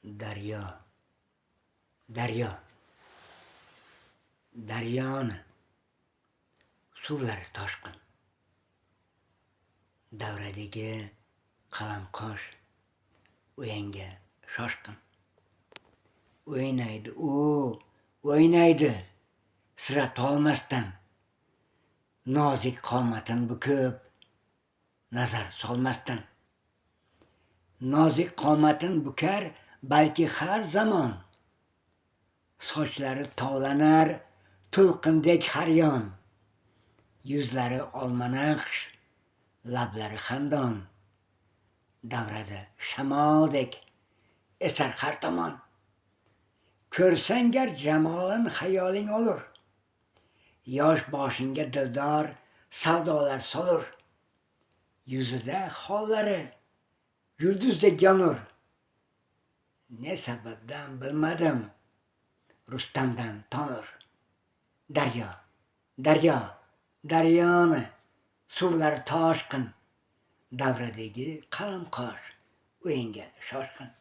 Daryo, daryo, daryoni suvlari toshqin. Davradagi qalamqosh o'yanga shoshqin. O'ynaydi o'ynaydi sira tolmasdan. Nozik qomatin bukib, nazar solmasdan. Nozik qomatin bukar balki har zamon. Sochlari tovlanar to'lqindek har yon. Yuzlari olmanaqsh, lablari xandon. Davrada shamoldek esar har tomon. Ko'rsang gar jamolin xayoling olur. Yosh boshingga dildor savdolar solur. Yuzida hollari yulduzdek yonur. Ne sababdan bilmadim, Rustamdan tonur. Daryo, daryo, daryoni suvlari toshqin. Davradagi qalamqosh o'yinga shoshqin.